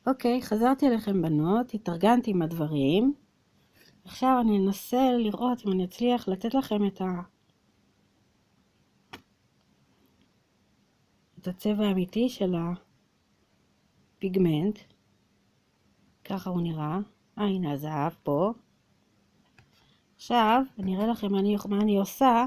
אוקיי, חזרתי אליכם בנות, התארגנתי עם הדברים. עכשיו אני אנסה לראות אם אני אצליח לתת לכם את הצבע האמיתי של הפיגמנט. ככה הוא נראה. הנה הזהב פה. עכשיו אני אראה לכם מה אני עושה.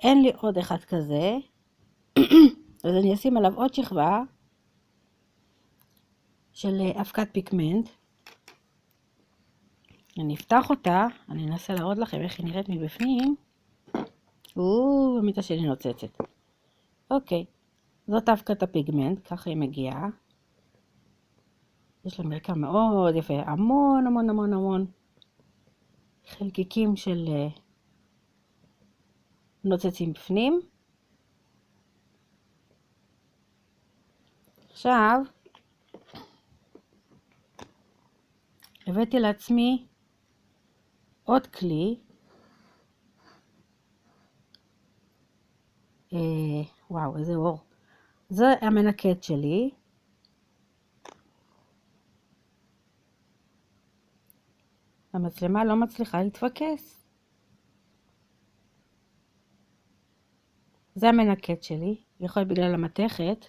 אין לי עוד אחד כזה. אז אני אשים עליו עוד שכבה של אבקת פיגמנט. אני אפתח אותה, אני אנסה להראות לכם איך היא נראית מבפנים. המיטה שלי נוצצת. אוקיי, זאת אבקת הפיגמנט, ככה היא מגיעה. יש לה מרקם מאוד יפה, המון המון המון המון חלקיקים של נוצצים בפנים. עכשיו הבאתי לעצמי עוד כלי. וואו, איזה אור. זה המנקד שלי. המצלמה לא מצליחה להתפקס. זה המנקד שלי, יכול להיות בגלל המתכת.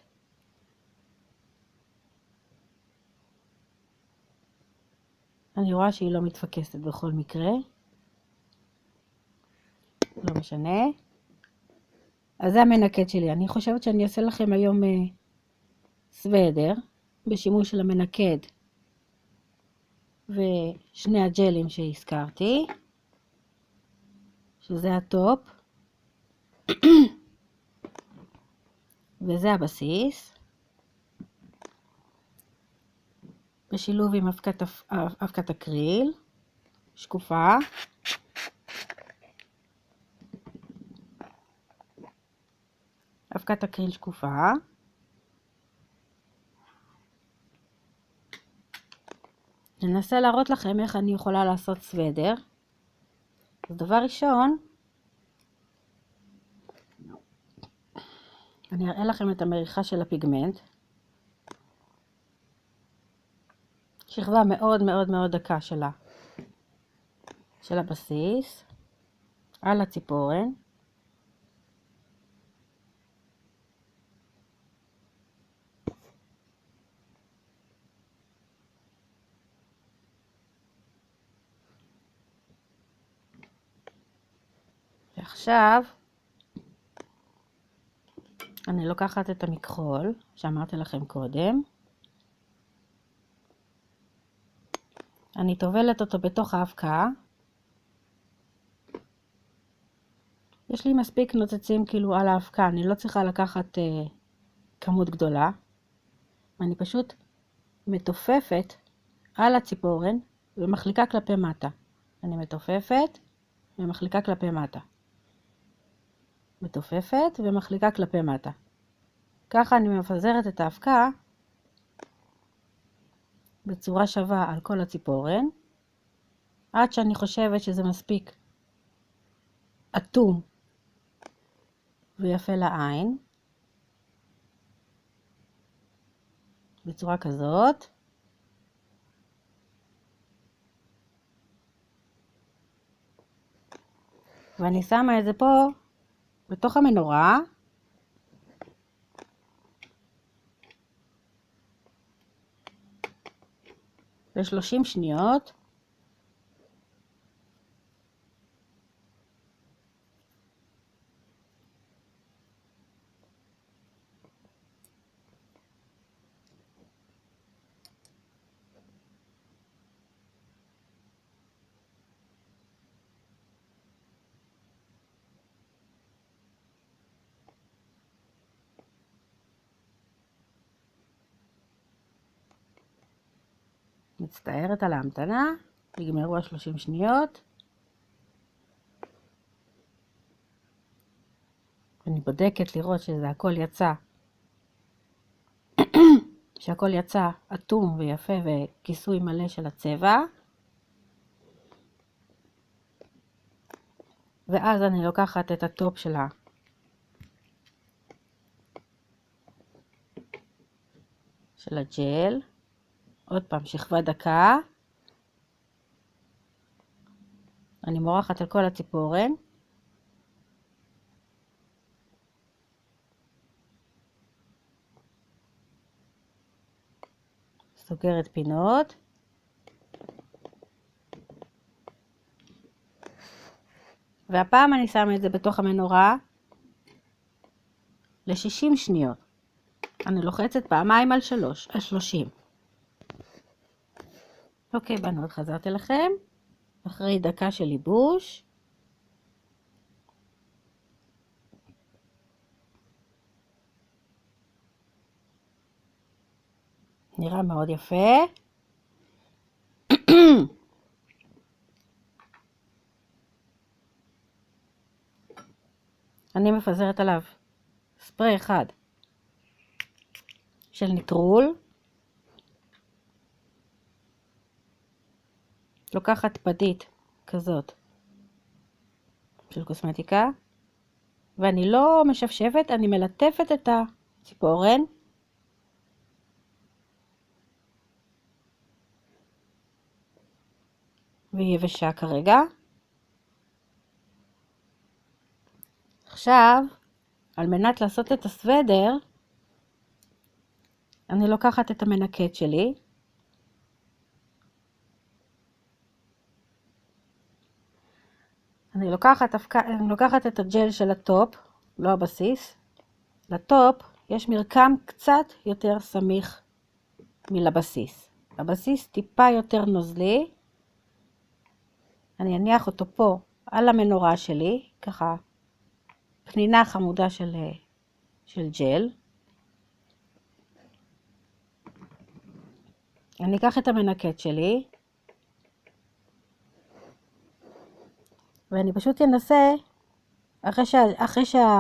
אני רואה שהיא לא מתפקסת בכל מקרה. לא משנה. אז זה המנקד שלי. אני חושבת שאני אעשה לכם היום סוודר בשימוש של המנקד ושני הג'לים שהזכרתי, שזה הטופ וזה הבסיס, בשילוב עם אבקת אקריל שקופה. אבקת אקריל שקופה. ננסה להראות לכם איך אני יכולה לעשות סוודר. אז דבר ראשון, אני אראה לכם את המריחה של הפיגמנט. שכבה מאוד מאוד מאוד דקה של הבסיס על הציפורן. ועכשיו אני לוקחת את המכחול שאמרתי לכם קודם. אני טובלת אותו בתוך האבקה. יש לי מספיק נוצצים כאילו על האבקה, אני לא צריכה לקחת כמות גדולה. אני פשוט מתופפת על הציפורן ומחליקה כלפי מטה. אני מתופפת ומחליקה כלפי מטה. מתופפת ומחליקה כלפי מטה. ככה אני מפזרת את האבקה בצורה שווה על כל הציפורן, עד שאני חושבת שזה מספיק אטום ויפה לעין. בצורה כזאת. ואני שמה את זה פה בתוך המנורה. ל-30 שניות. מצטערת על ההמתנה, נגמרו 30 שניות. אני בודקת לראות שזה הכל יצא, שהכל יצא אטום ויפה וכיסוי מלא של הצבע. ואז אני לוקחת את הטופ של הג'ל, עוד פעם, שכבה דקה. אני מורחת על כל הציפורן. סוגרת פינות. והפעם אני שמה את זה בתוך המנורה ל-60 שניות. אני לוחצת פעמיים על 30. אוקיי, בנות, חזרתי לכם. אחרי דקה של ייבוש. נראה מאוד יפה. אני מפזרת עליו ספרי אחד של ניטרול. לוקחת פדית כזאת של קוסמטיקה, ואני לא משפשפת, אני מלטפת את הציפורן. והיא יבשה כרגע. עכשיו, על מנת לעשות את הסוודר, אני לוקחת את המנקט שלי. אני לוקחת את הג'ל של הטופ, לא הבסיס. לטופ יש מרקם קצת יותר סמיך מלבסיס. הבסיס טיפה יותר נוזלי. אני אניח אותו פה על המנורה שלי, ככה פנינה חמודה של ג'ל. אני אקח את המנקט שלי, ואני פשוט אנסה, אחרי שהג'ל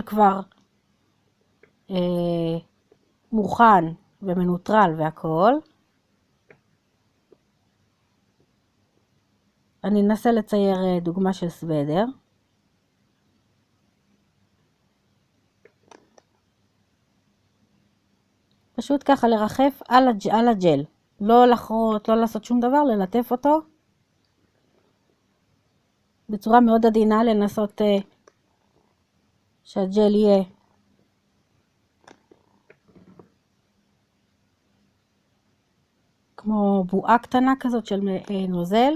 כבר מוכן ומנוטרל והכל, אני אנסה לצייר דוגמה של סוודר. פשוט ככה לרחף על הג'ל. לא לחרות, לא לעשות שום דבר, ללטף אותו. בצורה מאוד עדינה לנסות שהג'ל יהיה כמו בועה קטנה כזאת של נוזל.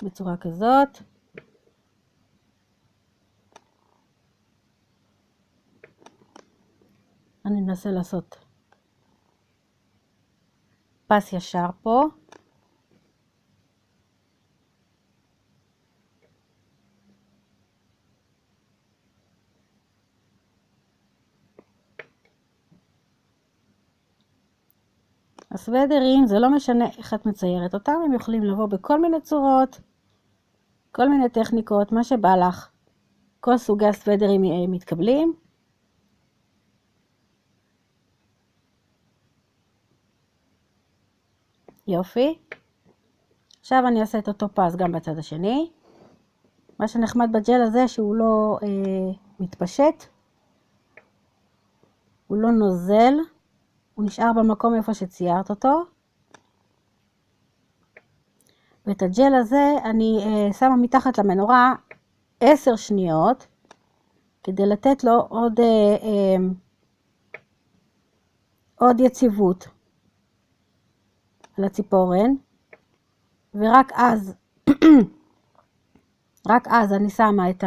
בצורה כזאת. אני אנסה לעשות פס ישר פה. הסוודרים, זה לא משנה איך את מציירת אותם, הם יכולים לבוא בכל מיני צורות, כל מיני טכניקות, מה שבא לך. כל סוגי הסוודרים מתקבלים. יופי. עכשיו אני אעשה את אותו פס גם בצד השני. מה שנחמד בג'ל הזה שהוא לא מתפשט, הוא לא נוזל, הוא נשאר במקום איפה שציירת אותו. ואת הג'ל הזה אני שמה מתחת למנורה 10 שניות, כדי לתת לו עוד יציבות לציפורן, ורק אז, רק אז אני שמה את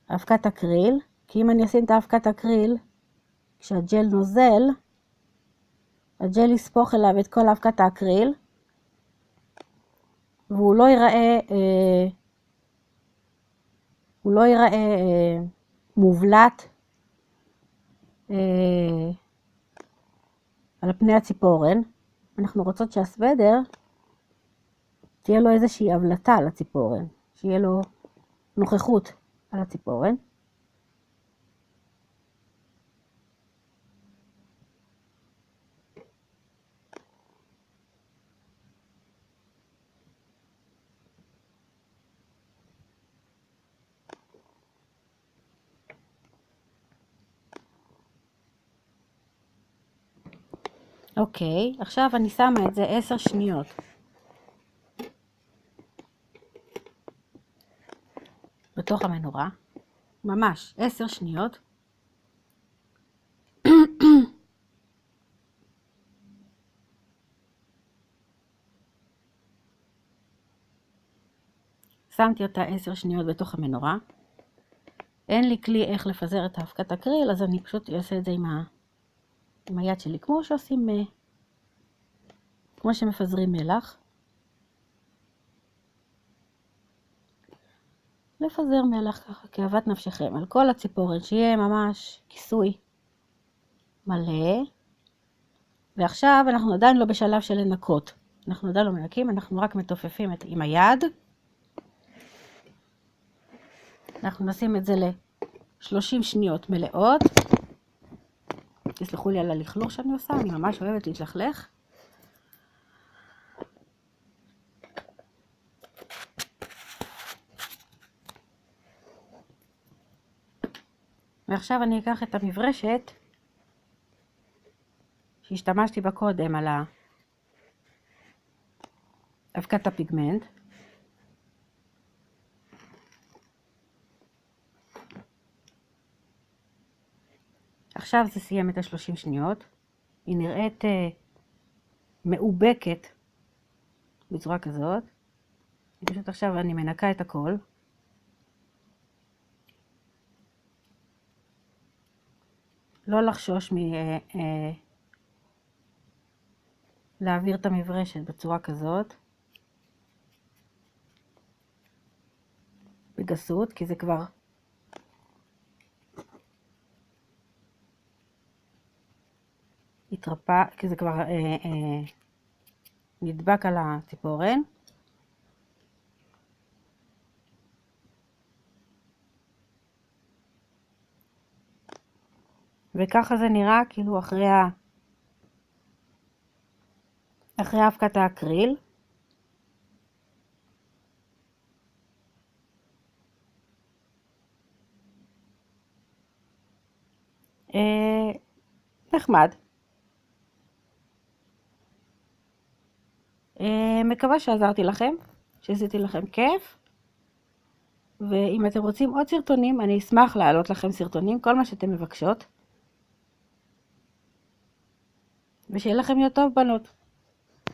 האבקת אקריל, כי אם אני אשים את האבקת אקריל, כשהג'ל נוזל, הג'ל יספוך אליו את כל האבקת האקריל, והוא לא ייראה מובלט על פני הציפורן. אנחנו רוצות שהסוודר תהיה לו איזושהי הבלטה על הציפורן, שיהיה לו נוכחות על הציפורן. אוקיי, עכשיו אני שמה את זה 10 שניות. בתוך המנורה, ממש 10 שניות. שמתי אותה 10 שניות בתוך המנורה. אין לי כלי איך לפזר את האבקת אקריל, אז אני פשוט אעשה את זה עם היד שלי, כמו שעושים, כמו שמפזרים מלח. לפזר מלח ככה כאוות נפשכם על כל הציפורן, שיהיה ממש כיסוי מלא. ועכשיו אנחנו עדיין לא בשלב של לנקות, אנחנו עדיין לא מנקים, אנחנו רק מתופפים עם היד. אנחנו נשים את זה ל-30 שניות מלאות. תסלחו לי על הלכלוך שאני עושה, אני ממש אוהבת להתלכלך. ועכשיו אני אקח את המברשת שהשתמשתי בה קודם על אבקת הפיגמנט. עכשיו זה סיים את ה-30 שניות. היא נראית מאובקת בצורה כזאת. פשוט עכשיו אני מנקה את הכל. לא לחשוש להעביר את המברשת בצורה כזאת. בגסות, כי זה כבר התרפא, כי זה כבר נדבק על הציפורן. וככה זה נראה כאילו אחרי אבקת האקריל. נחמד. מקווה שעזרתי לכם, שעשיתי לכם כיף. ואם אתם רוצים עוד סרטונים, אני אשמח להעלות לכם סרטונים, כל מה שאתם מבקשות. ושיהיה לכם יום טוב, בנות.